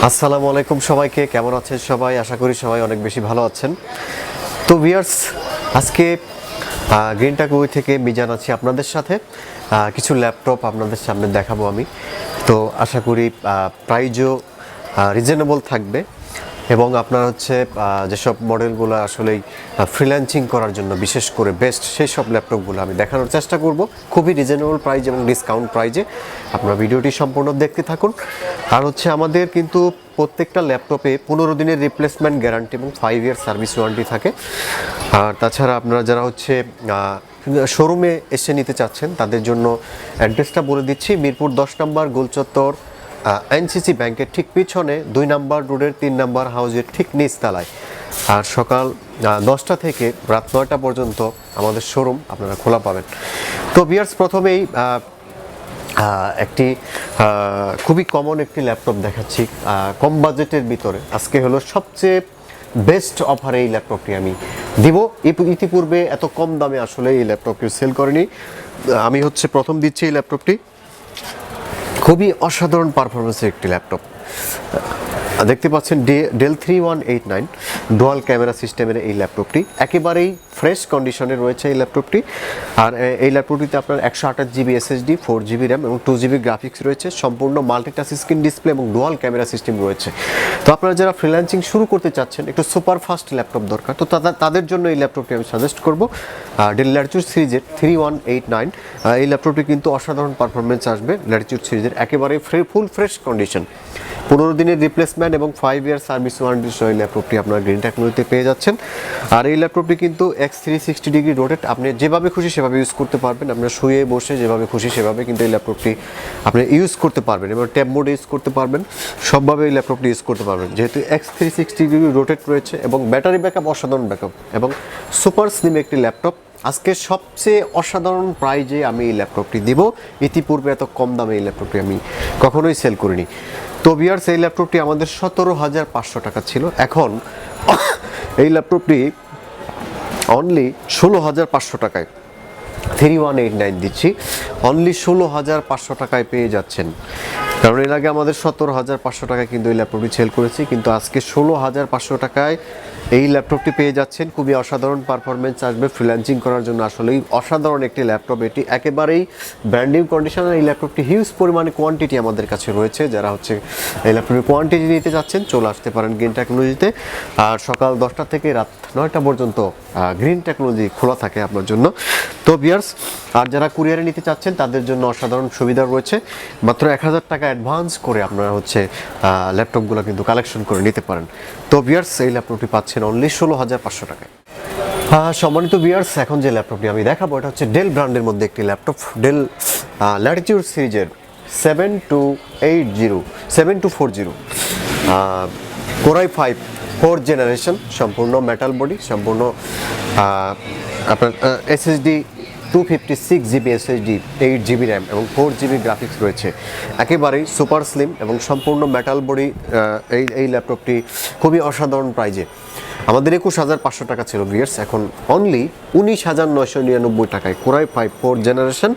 আসসালামু আলাইকুম সবাইকে, কেমন আছেন সবাই? আশা করি সবাই অনেক বেশি ভালো আছেন। তো ভিউয়ার্স, আজকে গ্রিন টাকুই থেকে মিজান আছি আপনাদের সাথে। কিছু ল্যাপটপ আপনাদের সামনে দেখাবো আমি। তো আশা করি প্রাইজও রিজনেবল থাকবে এবং আপনার হচ্ছে যেসব মডেলগুলো আসলেই ফ্রিল্যান্সিং করার জন্য বিশেষ করে বেস্ট, সেই সব ল্যাপটপগুলো আমি দেখানোর চেষ্টা করব খুবই রিজনেবল প্রাইস এবং ডিসকাউন্ট প্রাইজে। আপনারা ভিডিওটি সম্পূর্ণ দেখতে থাকুন। আর হচ্ছে আমাদের কিন্তু প্রত্যেকটা ল্যাপটপে 15 দিনের রিপ্লেসমেন্ট গ্যারান্টি এবং 5 ইয়ার সার্ভিস ওয়ারেন্টি থাকে। আর তাছাড়া আপনারা যারা হচ্ছে শোরুমে এসে নিতে চাচ্ছেন তাদের জন্য অ্যাড্রেসটা বলে দিচ্ছি। মিরপুর 10 নম্বর গোলচত্বর, এনসিসি ব্যাংকের ঠিক পিছনে 2 নম্বর রোডের 3 নম্বর হাউজের ঠিক নিচতলায়। আর সকাল 10টা থেকে রাত 9টা পর্যন্ত আমাদের শোরুম আপনারা খোলা পাবেন। তো ভিউয়ার্স, প্রথমেই একটি খুবই কমন একটি ল্যাপটপ দেখাচ্ছি কম বাজেটের ভিতরে। আজকে হলো সবচেয়ে বেস্ট অফারে এই ল্যাপটপটি আমি দিব। ইতিপূর্বে এত কম দামে আসলে এই ল্যাপটপটি সেল করেনি। আমি হচ্ছে প্রথম দিচ্ছি এই ল্যাপটপটি। খুবই অসাধারণ পারফরমেন্সের একটি ল্যাপটপ দেখতে পাচ্ছেন, ডেল 3189 ডুয়াল ক্যামেরা সিস্টেমের এই ল্যাপটপটি একেবারেই ফ্রেশ কন্ডিশনে রয়েছে এই ল্যাপটপটি। আর এই ল্যাপটপটিতে আপনার 128 জিবি এসএসডি, 4 জিবি র্যাম এবং 2 জিবি গ্রাফিক্স রয়েছে। সম্পূর্ণ মাল্টিটাচ স্ক্রিন ডিসপ্লে এবং ডুয়াল ক্যামেরা সিস্টেম রয়েছে। তো আপনারা যারা ফ্রিল্যান্সিং শুরু করতে চাচ্ছেন, একটু সুপার ফাস্ট ল্যাপটপ দরকার, তো তাদের জন্য এই ল্যাপটপটি আমি সাজেস্ট করব। ডেল ল্যাটিটিউড সিরিজের 3189 এই ল্যাপটপটি কিন্তু অসাধারণ পারফরমেন্স আসবে। ল্যাটিটিউড সিরিজের একেবারে ফুল ফ্রেশ কন্ডিশন, 15 দিনের রিপ্লেসমেন্ট এবং 5 ইয়ার সার্ভিস ওয়ারেন্টি সহ এই ল্যাপটপটি আপনারা গ্রিন টেকনোলজিতে পেয়ে যাচ্ছেন। আর এই ল্যাপটপটি কিন্তু X360 ডিগ্রি রোটেট, আপনি যেভাবে খুশি সেভাবে ইউজ করতে পারবেন। আপনার শুয়ে বসে যেভাবে খুশি সেভাবে কিন্তু এই ল্যাপটপটি আপনি ইউজ করতে পারবেন এবং ট্যাব মোডে ইউজ করতে পারবেন, সবভাবে এই ল্যাপটপটি ইউজ করতে পারবেন। যেহেতু X360 ডিগ্রি রোটেট রয়েছে এবং ব্যাটারি ব্যাকআপ অসাধারণ ব্যাকআপ এবং সুপার স্লিম একটি ল্যাপটপ। আজকে সবচেয়ে অসাধারণ প্রাইজে আমি এই ল্যাপটপটি দিব। ইতিপূর্বে এত কম দামে এই ল্যাপটপটি আমি কখনোই সেল করিনি। তো ভিউয়ার্স, এই ল্যাপটপটি আমাদের 17,500 টাকা ছিল। এখন এই ল্যাপটপটি অনলি 16,500 টাকায় 3189 দিচ্ছি। অনলি 16,500 টাকায় পেয়ে যাচ্ছেন। কারণ এর আগে আমাদের 17,500 টাকায় কিন্তু এই ল্যাপটপটি সেল করেছি, কিন্তু আজকে 16,500 টাকায় এই ল্যাপটপটি পেয়ে যাচ্ছেন। খুবই অসাধারণ পারফরমেন্স আসবে ফ্রিল্যান্সিং করার জন্য। আসলেই অসাধারণ একটি ল্যাপটপ এটি, একেবারেই ব্র্যান্ড নিউ কন্ডিশনে। এই ল্যাপটপটি হিউজ পরিমাণে কোয়ান্টিটি আমাদের কাছে রয়েছে। যারা হচ্ছে এই ল্যাপটপের কোয়ান্টিটি নিতে যাচ্ছেন চলে আসতে পারেন গ্রিন টেকনোলজিতে। আর সকাল 10টা থেকে রাত 9টা পর্যন্ত গ্রিন টেকনোলজি খোলা থাকে আপনার জন্য। তো ভিউয়ার্স, আর যারা কুরিয়ারে নিতে চাচ্ছেন তাদের জন্য অসাধারণ সুবিধা রয়েছে। মাত্র 1000 টাকা অ্যাডভান্স করে আপনারা হচ্ছে ল্যাপটপগুলো কিন্তু কালেকশন করে নিতে পারেন। তো ভিউয়ার্স, এই ল্যাপটপটি পাচ্ছেন অনলি 16,500 টাকায়। সম্মানিত ভিউয়ার্স, এখন যে ল্যাপটপটি আমি দেখাবো এটা হচ্ছে ডেল ব্র্যান্ডের মধ্যে একটি ল্যাপটপ। ডেল ল্যাটিটিউড সিরিজের 7240 কোরাই 5 4th জেনারেশন, সম্পূর্ণ মেটাল বডি, সম্পূর্ণ আপনার SSD 256 GB SSD, 8 GB RAM এবং 4 জিবি গ্রাফিক্স রয়েছে। একেবারেই সুপার স্লিম এবং সম্পূর্ণ মেটাল বডি এই ল্যাপটপটি খুবই অসাধারণ প্রাইজে আমাদের 21,500 টাকা ছিল ভিউয়ার্স, এখন অনলি 19,999 টাকায় কোরাই 5 4th জেনারেশন।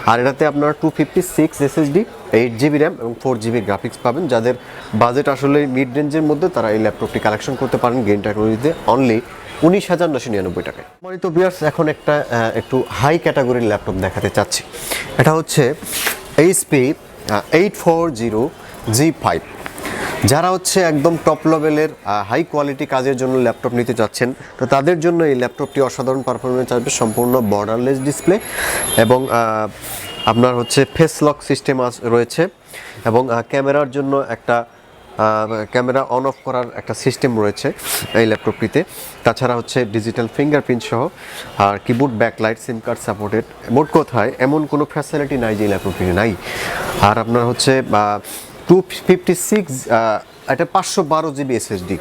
আর এটাতে আপনার 256 এসএসডি, 8 জিবি র্যাম এবং 4 জিবি গ্রাফিক্স পাবেন। যাদের বাজেট আসলে মিড রেঞ্জের মধ্যে তারা এই ল্যাপটপটি কালেকশন করতে পারেন গ্রিন টেকনোলজিতে অনলি 19,999 টাকায়। তো ভিউয়ার্স, এখন একটু হাই ক্যাটাগরির ল্যাপটপ দেখাতে চাচ্ছি। এটা হচ্ছে HP 840G5। যারা হচ্ছে একদম টপ লেভেলের হাই কোয়ালিটি কাজের জন্য ল্যাপটপ নিতে চাচ্ছেন, তো তাদের জন্য এই ল্যাপটপটি অসাধারণ পারফরমেন্স আসবে। সম্পূর্ণ বর্ডারলেস ডিসপ্লে এবং আপনার হচ্ছে ফেস লক সিস্টেম রয়েছে এবং ক্যামেরার জন্য একটা ক্যামেরা অন অফ করার একটা সিস্টেম রয়েছে এই ল্যাপটপটিতে। তাছাড়া হচ্ছে ডিজিটাল ফিঙ্গারপ্রিন্ট সহ আর keyboard backlight, sim card supported. মোট কথায় এমন কোনো ফ্যাসিলিটি নাই যে ল্যাপটপটিতে নাই। আর আপনার হচ্ছে 256 এটা 512 GB SSD,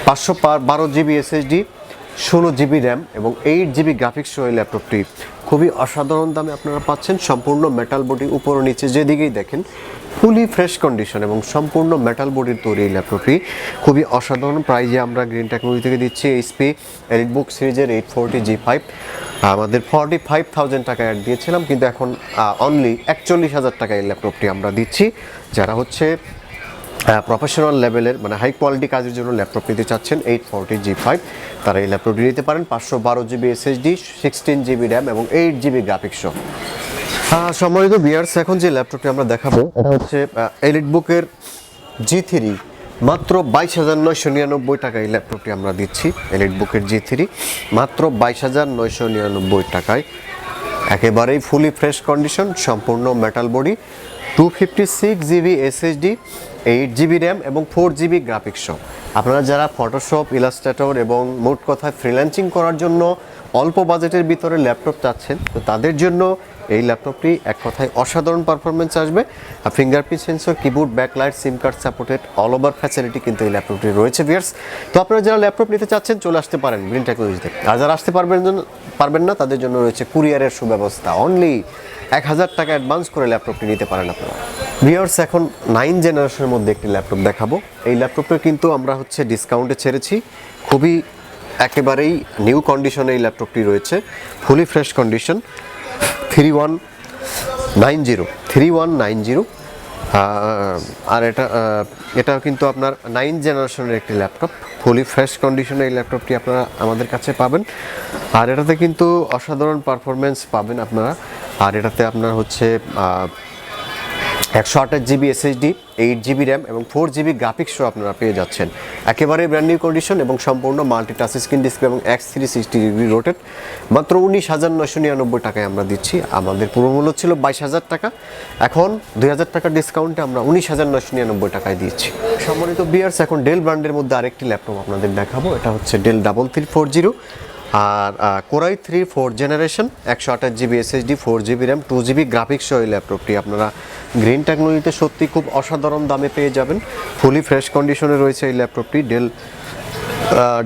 512 GB SSD, 16 GB RAM এবং 8 জিবি গ্রাফিক্স সহ এই ল্যাপটপটি খুবই অসাধারণ দামে আপনারা পাচ্ছেন। সম্পূর্ণ মেটাল বডি, উপর নিচে যেদিকেই দেখেন ফুলি ফ্রেশ কন্ডিশন এবং সম্পূর্ণ মেটাল বডির তৈরি এই ল্যাপটপটি খুবই অসাধারণ প্রাইজে আমরা গ্রিন টেকনোলজি থেকে দিচ্ছি। HP এলিটবুক সিরিজের 840G5 আমাদের 45,000 টাকা অ্যাড দিয়েছিলাম, কিন্তু এখন অনলি 41,000 টাকা এই ল্যাপটপটি আমরা দিচ্ছি। যারা হচ্ছে প্রফেশনাল লেভেলের মানে হাই কোয়ালিটি কাজের জন্য ল্যাপটপ নিতে চাচ্ছেন 840G5, তারা এই ল্যাপটপটি নিতে পারেন। 512GB SSD, 16GB র্যাম এবং 8GB গ্রাফিক্স সহ। সম্মানিত ভিউয়ার্স, এখন যে ল্যাপটপটি আমরা দেখাবো এটা হচ্ছে এলিটবুকের G3, মাত্র 22,999 টাকায় এই ল্যাপটপটি আমরা দিচ্ছি। এলিটবুকের G3 মাত্র 22,999 টাকায়, একেবারেই ফুলি ফ্রেশ কন্ডিশন, সম্পূর্ণ metal body, 256GB SSD, 8GB RAM এবং 4GB গ্রাফিক্স সহ। আপনারা যারা ফটোশপ, ইলাস্ট্রেটর এবং মোট কথায় ফ্রিল্যান্সিং করার জন্য অল্প বাজেটের ভিতরে ল্যাপটপ চাচ্ছেন, তো তাদের জন্য এই ল্যাপটপটি এক কথায় অসাধারণ পারফরমেন্স আসবে। Fingerprint sensor, keyboard, backlight, sim card supported all over facility কিন্তু এই ল্যাপটপটি রয়েছে ভিউয়ার্স। তো আপনারা যারা ল্যাপটপ নিতে চাচ্ছেন চলে আসতে পারেন গ্রিন টেকনোলজিতে, আর যারা আসতে পারবেন না তাদের জন্য রয়েছে কুরিয়ারের সুব্যবস্থা। অনলি 1,000 টাকা অ্যাডভান্স করে ল্যাপটপটি নিতে পারেন আপনারা। ভিউয়ার্স, এখন 9 জেনারেশনের মধ্যে একটি ল্যাপটপ দেখাবো। এই ল্যাপটপটা কিন্তু আমরা হচ্ছে ডিসকাউন্টে ছেড়েছি, খুবই একেবারেই নিউ কন্ডিশনে এই ল্যাপটপটি রয়েছে, ফুলি ফ্রেশ কন্ডিশন, 3190। আর এটা কিন্তু আপনার 9 জেনারেশনের একটি ল্যাপটপ, ফুলি ফ্রেশ কন্ডিশনে এই ল্যাপটপটি আপনারা আমাদের কাছে পাবেন। আর এটাতে কিন্তু অসাধারণ পারফরমেন্স পাবেন আপনারা। আর এটাতে আপনার হচ্ছে 128GB SSD, 8GB র্যাম এবং 4GB গ্রাফিক্স সহ আপনারা পেয়ে যাচ্ছেন। একেবারে ব্র্যান্ড নিউ কন্ডিশন এবং সম্পূর্ণ মাল্টি টাচ স্ক্রিন ডিসপ্লে এবং X360 রোটেট, মাত্র 19,999 টাকায় আমরা দিচ্ছি। আমাদের পুরো মূল্য ছিল 22,000 টাকা, এখন 2,000 টাকার ডিসকাউন্টে আমরা 19,999 টাকায় দিচ্ছি। সম্মানিত ভিউয়ার্স, এখন ডেল ব্র্যান্ডের মধ্যে আরেকটি ল্যাপটপ আপনাদের দেখাবো। এটা হচ্ছে ডেল 3340 আর core i 3 4th generation, 128GB SSD, 4GB RAM, 2GB graphics সহ এই ল্যাপটপটি আপনারা গ্রিন টেকনোলজিতে সত্যি খুব অসাধারণ দামে পেয়ে যাবেন। ফুলি ফ্রেশ কন্ডিশনে রয়েছে এই ল্যাপটপটি, ডেল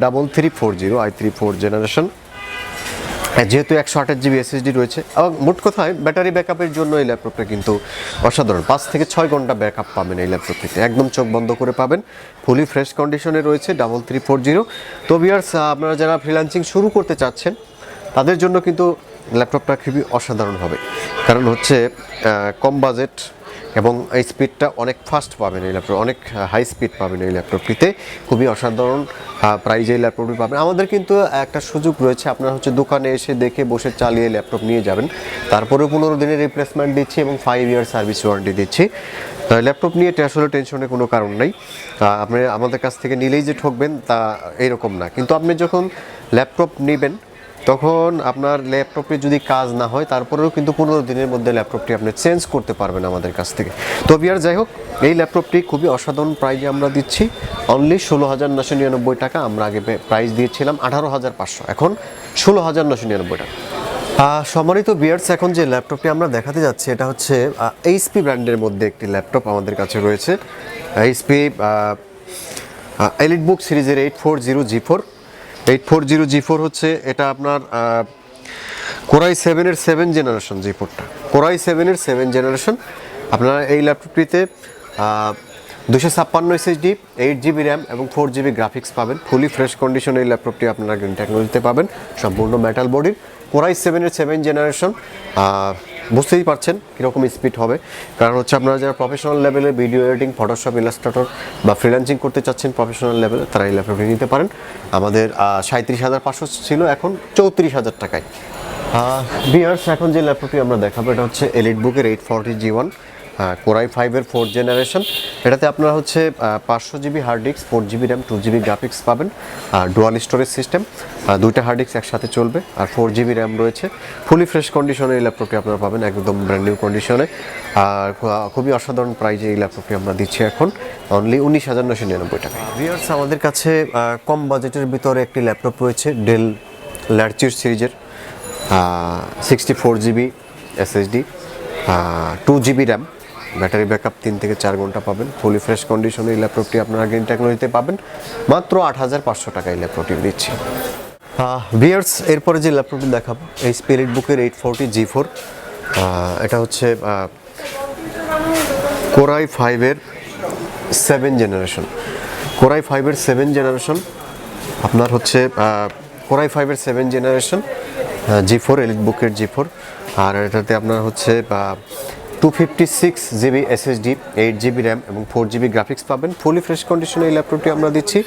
3340 i3 4th জেনারেশন। যেহেতু 128GB SSD রয়েছে এবং মোট কথায় ব্যাটারি ব্যাকআপের জন্য এই ল্যাপটপটা কিন্তু অসাধারণ, 5 থেকে 6 ঘন্টা ব্যাকআপ পাবেন এই ল্যাপটপটিতে, একদম চোখ বন্ধ করে পাবেন। ফুলি ফ্রেশ কন্ডিশনে রয়েছে 3340। তো ভিউয়ার্স, আপনারা যারা ফ্রিল্যান্সিং শুরু করতে চাচ্ছেন তাদের জন্য কিন্তু ল্যাপটপটা খুবই অসাধারণ হবে, কারণ হচ্ছে কম বাজেট এবং এই স্পিডটা অনেক ফাস্ট পাবেন এই ল্যাপটপ, অনেক হাই স্পিড পাবেন এই ল্যাপটপটিতে, খুবই অসাধারণ প্রাইজে এই ল্যাপটপটি পাবেন। আমাদের কিন্তু একটা সুযোগ রয়েছে, আপনারা হচ্ছে দোকানে এসে দেখে বসে চালিয়ে ল্যাপটপ নিয়ে যাবেন, তারপরে 15 দিনের রিপ্লেসমেন্ট দিচ্ছি এবং 5 ইয়ার সার্ভিস ওয়ারেন্টি দিচ্ছি। ল্যাপটপ নিয়ে আসলে টেনশনের কোনো কারণ নেই, আপনি আমাদের কাছ থেকে নিলেই যে ঠকবেন তা এরকম না, কিন্তু আপনি যখন ল্যাপটপ নেবেন তখন আপনার ল্যাপটপে যদি কাজ না হয় তারপরেও কিন্তু 15 দিনের মধ্যে ল্যাপটপটি আপনি চেঞ্জ করতে পারবেন আমাদের কাছ থেকে। তো ভিউয়ার, যাই হোক, এই ল্যাপটপটি খুবই অসাধারণ প্রাইজে আমরা দিচ্ছি, অনলি 16,999 টাকা। আমরা আগে প্রাইস দিয়েছিলাম 18,500, এখন 16,999 টাকা। সম্মানিত ভিউয়ার্স, এখন যে ল্যাপটপটি আমরা দেখাতে যাচ্ছি এটা হচ্ছে এইচপি ব্র্যান্ডের মধ্যে একটি ল্যাপটপ আমাদের কাছে রয়েছে, এইচপি এলিটবুক সিরিজের 840G4 হচ্ছে এটা আপনার কোরাই 7-এর 7 জেনারেশন G4টা, কোরাই 7-এর 7 জেনারেশন। আপনারা এই ল্যাপটপটিতে 256 SSD, 8GB র্যাম এবং 4GB গ্রাফিক্স পাবেন। ফুলি ফ্রেশ কন্ডিশনে এই ল্যাপটপটি আপনারা গ্রিন টেকনোলজিতে পাবেন, সম্পূর্ণ মেটাল বডির, কোরাই 7-এর 7 জেনারেশন। বুঝতেই পারছেন কীরকম স্পিড হবে, কারণ হচ্ছে আপনারা যারা প্রফেশনাল লেভেলে ভিডিও এডিটিং, ফটোশপ, ইলাস্ট্রেটর বা ফ্রিল্যান্সিং করতে চাচ্ছেন প্রফেশনাল লেভেলে, তারা এই ল্যাপটপটি নিতে পারেন। আমাদের 37,500 ছিল, এখন 34,000 টাকায়। ভিউয়ার্স, এখন যে ল্যাপটপটি আমরা দেখাবো এটা হচ্ছে এলিটবুকের 840G1, কোরাই 5-এর 4th জেনারেশন। এটাতে আপনারা হচ্ছে 500GB hard disk, 4GB RAM, 2GB graphics পাবেন, আর ডুয়াল স্টোরেজ সিস্টেম, দুইটা হার্ড ডিস্ক একসাথে চলবে, আর 4GB র্যাম রয়েছে। ফুলি ফ্রেশ কন্ডিশনে এই ল্যাপটপটি আপনারা পাবেন, একদম ব্র্যান্ড নিউ কন্ডিশনে। আর খুবই অসাধারণ প্রাইজে এই ল্যাপটপটি আমরা দিচ্ছি এখন অনলি 19,999 টাকা। ভিউয়ার্স, আমাদের কাছে কম বাজেটের ভিতরে একটি ল্যাপটপ রয়েছে, ডেল ল্যাটিটিউড সিরিজের 64GB SSD, 2GB RAM, battery backup 3 থেকে 4 ঘন্টা পাবেন। ফুলি ফ্রেশ কন্ডিশনে এই ল্যাপটপটি আপনারা গ্রিন টেকনোলজিতে পাবেন, মাত্র 8,500 টাকায় ল্যাপটপটি দিচ্ছি। ভিউয়ার্স, এরপরে যে ল্যাপটপটি দেখাবো এইচপি এলিটবুকের 840G4, এটা হচ্ছে কোরাই 5-এর 7 জেনারেশন, কোরাই 5-এর 7 জেনারেশন। আপনার হচ্ছে কোরাই 5-এর 7 জেনারেশন G4, এলিটবুকের G4। আর এটাতে আপনার হচ্ছে 256 GB SSD, 8 GB র্যাম এবং 4 GB গ্রাফিক্স পাবেন। ফুলি ফ্রেশ কন্ডিশনে এই ল্যাপটপটি আমরা দিচ্ছি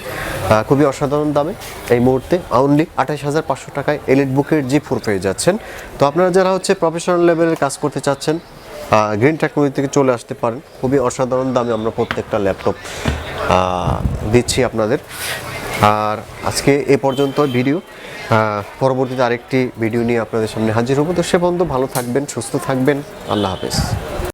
খুবই অসাধারণ দামে। এই মুহূর্তে অনলি 28,500 টাকায় এলিট বুকের G4 পেয়ে যাচ্ছেন। তো আপনারা যারা হচ্ছে প্রফেশনাল লেভেলের কাজ করতে চাচ্ছেন, গ্রিন টেকনোলজি থেকে চলে আসতে পারেন। খুবই অসাধারণ দামে আমরা প্রত্যেকটা ল্যাপটপ দিচ্ছি আপনাদের। আর আজকে এ পর্যন্ত ভিডিও, পরবর্তীতে আরেকটি ভিডিও নিয়ে আপনাদের সামনে হাজির হবো। তো সে পর্যন্ত ভালো থাকবেন, সুস্থ থাকবেন। আল্লাহ হাফেজ।